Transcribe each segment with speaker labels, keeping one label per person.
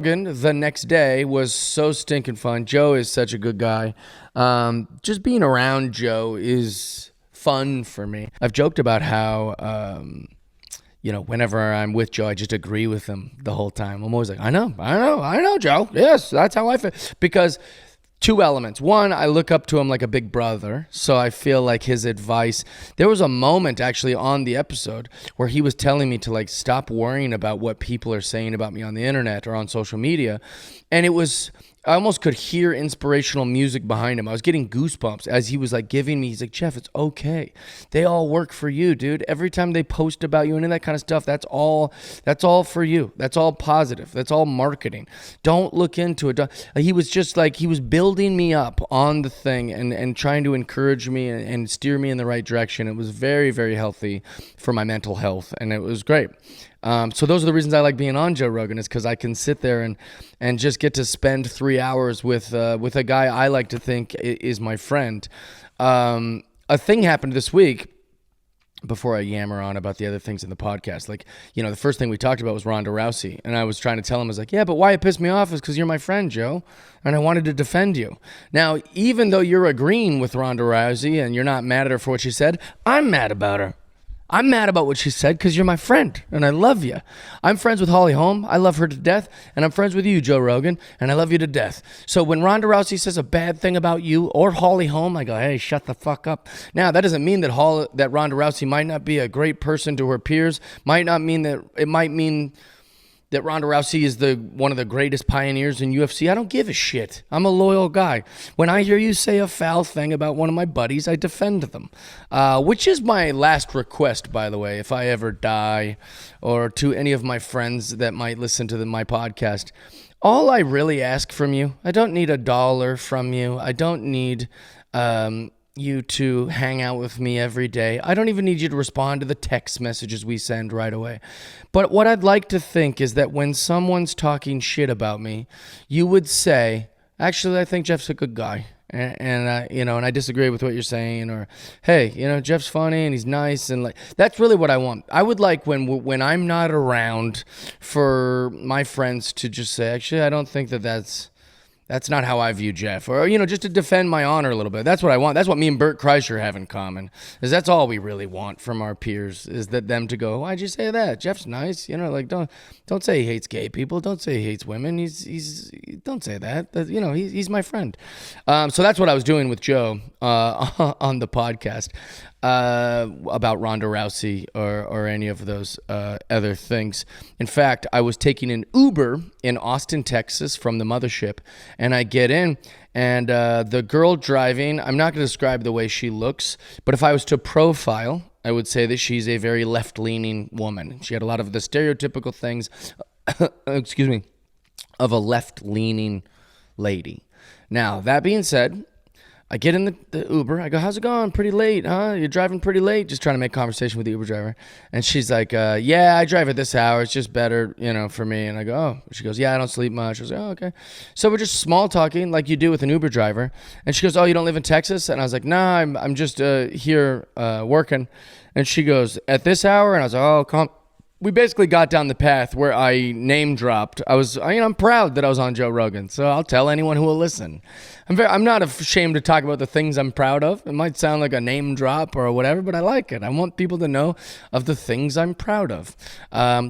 Speaker 1: The next day was so stinking fun. Joe is such a good guy. Just being around Joe is fun for me. I've joked about how, whenever I'm with Joe, I just agree with him the whole time. I'm always like, I know, Joe. Yes, that's how I feel. Because two elements. One, I look up to him like a big brother, so I feel like his advice. There was a moment actually on the episode where he was telling me to stop worrying about what people are saying about me on the internet or on social media, and I almost could hear inspirational music behind him. I was getting goosebumps as he was giving me, he's like, Jeff, it's okay. They all work for you, dude. Every time they post about you and that kind of stuff, that's all for you. That's all positive. That's all marketing. Don't look into it. He was just he was building me up on the thing and trying to encourage me and steer me in the right direction. It was very, very healthy for my mental health, and it was great. So those are the reasons I like being on Joe Rogan, is because I can sit there and just get to spend 3 hours with a guy I like to think is my friend. A thing happened this week, before I yammer on about the other things in the podcast. The first thing we talked about was Ronda Rousey, and I was trying to tell him, I was like, yeah, but why it pissed me off is because you're my friend, Joe, and I wanted to defend you. Now, even though you're agreeing with Ronda Rousey and you're not mad at her for what she said, I'm mad about her. I'm mad about what she said because you're my friend and I love you. I'm friends with Holly Holm. I love her to death. And I'm friends with you, Joe Rogan, and I love you to death. So when Ronda Rousey says a bad thing about you or Holly Holm, I go, hey, shut the fuck up. Now, that doesn't mean that Ronda Rousey might not be a great person to her peers. It might mean that Ronda Rousey is one of the greatest pioneers in UFC. I don't give a shit. I'm a loyal guy. When I hear you say a foul thing about one of my buddies, I defend them, which is my last request, by the way, if I ever die, or to any of my friends that might listen to my podcast. All I really ask from you, I don't need $1 from you. I don't need you to hang out with me every day. I don't even need you to respond to the text messages we send right away. But what I'd like to think is that when someone's talking shit about me, you would say, actually, I think Jeff's a good guy. And I disagree with what you're saying, or, hey, Jeff's funny and he's nice, and that's really what I want. I would like when I'm not around for my friends to just say, actually, I don't think that's not how I view Jeff. Or, just to defend my honor a little bit. That's what I want. That's what me and Bert Kreischer have in common. Is that's all we really want from our peers, is that them to go, why'd you say that? Jeff's nice. Don't say he hates gay people. Don't say he hates women. Don't say that. He's my friend. So that's what I was doing with Joe on the podcast about Ronda Rousey or any of those other things. In fact, I was taking an Uber in Austin, Texas from the mothership, and I get in, and the girl driving, I'm not going to describe the way she looks, but if I was to profile, I would say that she's a very left-leaning woman. She had a lot of the stereotypical things, excuse me, of a left-leaning lady. Now, that being said, I get in the Uber. I go, how's it going? Pretty late, huh? You're driving pretty late? Just trying to make conversation with the Uber driver. And she's like, yeah, I drive at this hour. It's just better, for me. And I go, oh. She goes, yeah, I don't sleep much. I was like, oh, okay. So we're just small talking like you do with an Uber driver. And she goes, oh, you don't live in Texas? And I was like, nah, I'm just here working. And she goes, at this hour? And I was like, oh, come. We basically got down the path where I name dropped. I'm proud that I was on Joe Rogan, so I'll tell anyone who will listen. I'm not ashamed to talk about the things I'm proud of. It might sound like a name drop or whatever, but I like it. I want people to know of the things I'm proud of.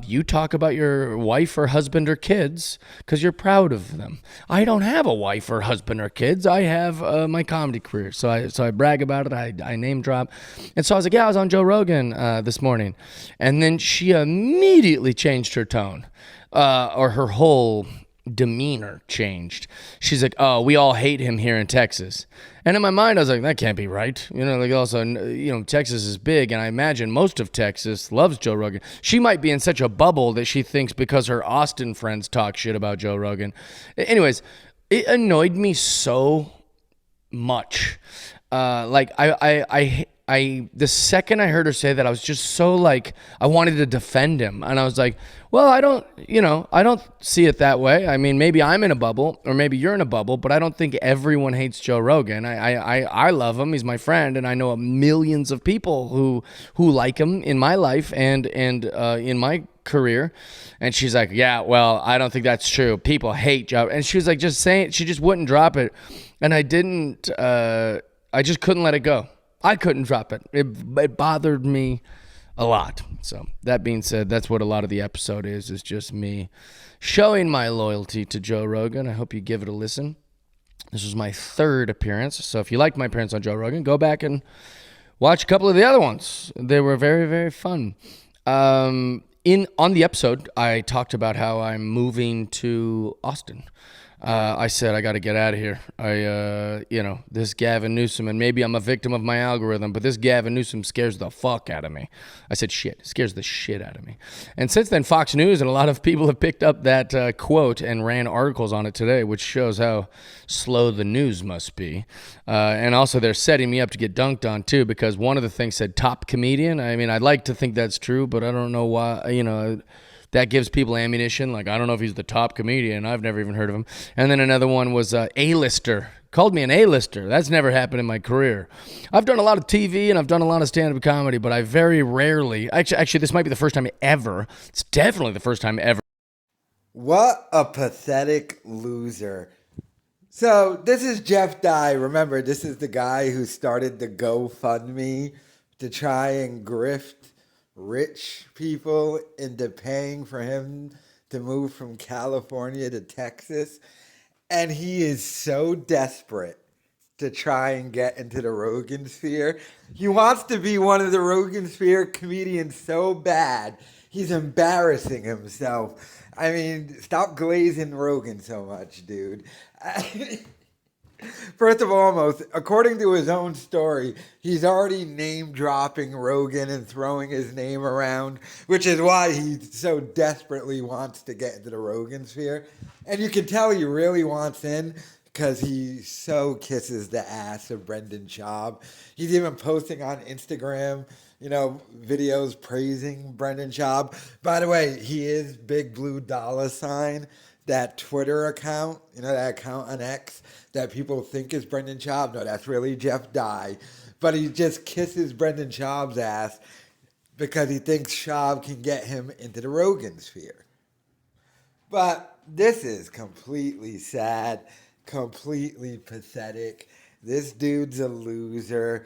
Speaker 1: You talk about your wife or husband or kids because you're proud of them. I don't have a wife or husband or kids. I have my comedy career, so I brag about it. I name drop, and so I was like, yeah, I was on Joe Rogan this morning, and then she immediately changed her tone, or her whole demeanor changed. She's like, oh, we all hate him here in Texas. And in my mind, I was like, that can't be right. Also, Texas is big, and I imagine most of Texas loves Joe Rogan. She might be in such a bubble that she thinks because her Austin friends talk shit about Joe Rogan. Anyways, it annoyed me so much. The second I heard her say that, I was just so I wanted to defend him. And I was like, well, I don't see it that way. I mean, maybe I'm in a bubble or maybe you're in a bubble, but I don't think everyone hates Joe Rogan. I love him. He's my friend. And I know millions of people who like him in my life and in my career. And she's like, yeah, well, I don't think that's true. People hate Joe. And she was like, just saying, she just wouldn't drop it. And I just couldn't let it go. I couldn't drop it. It bothered me a lot. So that being said, that's what a lot of the episode is just me showing my loyalty to Joe Rogan. I hope you give it a listen. This was my third appearance. So if you liked my appearance on Joe Rogan, go back and watch a couple of the other ones. They were very, very fun. On the episode, I talked about how I'm moving to Austin. I said, I got to get out of here. This Gavin Newsom, and maybe I'm a victim of my algorithm, but this Gavin Newsom scares the fuck out of me. I said, shit, scares the shit out of me. And since then, Fox News and a lot of people have picked up that quote and ran articles on it today, which shows how slow the news must be. And also they're setting me up to get dunked on too, because one of the things said top comedian. I mean, I'd like to think that's true, but I don't know why, that gives people ammunition. Like, I don't know if he's the top comedian. I've never even heard of him. And then another one was A-lister. Called me an A-lister. That's never happened in my career. I've done a lot of TV and I've done a lot of stand-up comedy, but I very rarely, actually, this might be the first time ever. It's definitely the first time ever.
Speaker 2: What a pathetic loser. So this is Jeff Dye. Remember, this is the guy who started the GoFundMe to try and grift rich people into paying for him to move from California to Texas. And he is so desperate to try and get into the Rogansphere. He wants to be one of the Rogansphere comedians so bad, he's embarrassing himself. I mean, stop glazing Rogan so much, dude. First of all, according to his own story, he's already name-dropping Rogan and throwing his name around, which is why he so desperately wants to get into the Rogansphere. And you can tell he really wants in because he so kisses the ass of Brendan Schaub. He's even posting on Instagram, videos praising Brendan Schaub. By the way, he is Big Blue Dollar Sign. That Twitter account, that account on X that people think is Brendan Schaub. No, that's really Jeff Dye. But he just kisses Brendan Schaub's ass because he thinks Schaub can get him into the Rogansphere. But this is completely sad, completely pathetic. This dude's a loser.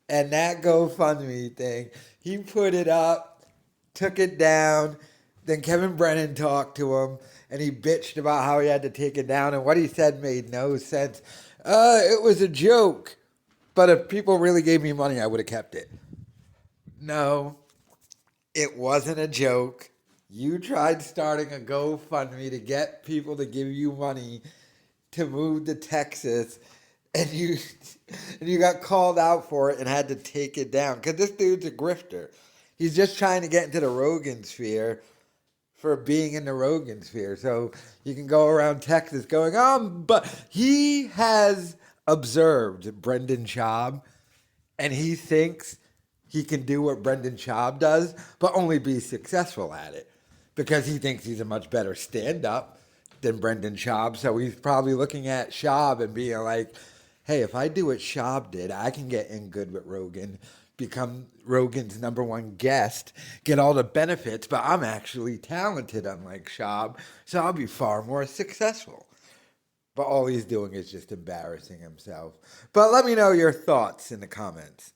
Speaker 2: And that GoFundMe thing, he put it up, took it down. Then Kevin Brennan talked to him, and he bitched about how he had to take it down, and what he said made no sense. It was a joke, but if people really gave me money, I would have kept it. No, it wasn't a joke. You tried starting a GoFundMe to get people to give you money to move to Texas, and you got called out for it and had to take it down, because this dude's a grifter. He's just trying to get into the Rogansphere for being in the Rogansphere. So you can go around Texas going, but he has observed Brendan Schaub, and he thinks he can do what Brendan Schaub does, but only be successful at it because he thinks he's a much better stand-up than Brendan Schaub. So he's probably looking at Schaub and being like, hey, if I do what Schaub did, I can get in good with Rogan, become Rogan's number one guest, get all the benefits, but I'm actually talented, unlike Schaub, so I'll be far more successful. But all he's doing is just embarrassing himself. But let me know your thoughts in the comments.